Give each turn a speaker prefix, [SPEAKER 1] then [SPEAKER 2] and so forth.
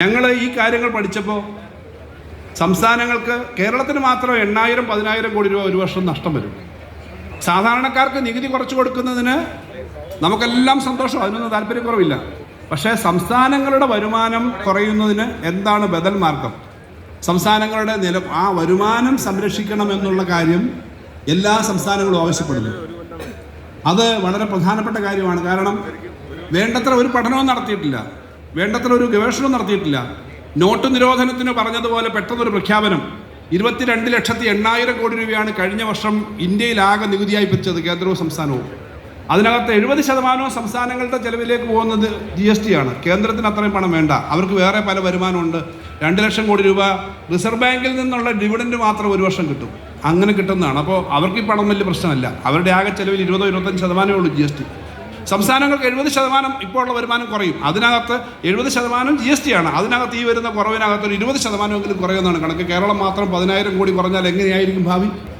[SPEAKER 1] ഞങ്ങൾ ഈ കാര്യങ്ങൾ പഠിച്ചപ്പോൾ സംസ്ഥാനങ്ങൾക്ക് കേരളത്തിന് മാത്രം 8,000-10,000 കോടി രൂപ ഒരു വർഷം നഷ്ടം വരും. സാധാരണക്കാർക്ക് നികുതി കുറച്ച് കൊടുക്കുന്നതിന് നമുക്കെല്ലാം സന്തോഷം, അതിനൊന്നും താല്പര്യക്കുറവില്ല. പക്ഷേ സംസ്ഥാനങ്ങളുടെ വരുമാനം കുറയുന്നതിന് എന്താണ് ബദൽ മാർഗം? സംസ്ഥാനങ്ങളുടെ ആ വരുമാനം സംരക്ഷിക്കണമെന്നുള്ള കാര്യം എല്ലാ സംസ്ഥാനങ്ങളും ആവശ്യപ്പെടുന്നു. അത് വളരെ പ്രധാനപ്പെട്ട കാര്യമാണ്. കാരണം വേണ്ടത്ര ഒരു പഠനവും നടത്തിയിട്ടില്ല, വേണ്ടത്ര ഒരു ഗവേഷണവും നടത്തിയിട്ടില്ല. നോട്ട് നിരോധനത്തിന് പറഞ്ഞതുപോലെ പെട്ടെന്നൊരു പ്രഖ്യാപനം 22,08,000 കോടി രൂപയാണ് കഴിഞ്ഞ വർഷം ഇന്ത്യയിലാകെ നികുതിയായി പിരിച്ചത്, കേന്ദ്രവും സംസ്ഥാനവും. അതിനകത്ത് 70% സംസ്ഥാനങ്ങളുടെ ചെലവിലേക്ക് പോകുന്നത് GST ആണ്. കേന്ദ്രത്തിന് അത്രയും പണം വേണ്ട, അവർക്ക് വേറെ പല വരുമാനമുണ്ട്. 2 ലക്ഷം കോടി രൂപ റിസർവ് ബാങ്കിൽ നിന്നുള്ള ഡിവിഡൻഡ് മാത്രം ഒരു വർഷം കിട്ടും, അങ്ങനെ കിട്ടുന്നതാണ്. അപ്പോൾ അവർക്ക് ഈ പണം വലിയ പ്രശ്നമല്ല. അവരുടെ ആകെ ചെലവിൽ 20-25% ഉള്ളൂ GST. സംസ്ഥാനങ്ങൾക്ക് 70% ഇപ്പോൾ ഉള്ള വരുമാനം കുറയും. അതിനകത്ത് 70% GST ആണ്. അതിനകത്ത് ഈ വരുന്ന കുറവിനകത്ത് ഒരു 20% കുറയുമെന്നാണ് കണക്ക്. കേരളം മാത്രം 10,000 കോടി കുറഞ്ഞാൽ എങ്ങനെയായിരിക്കും ഭാവി?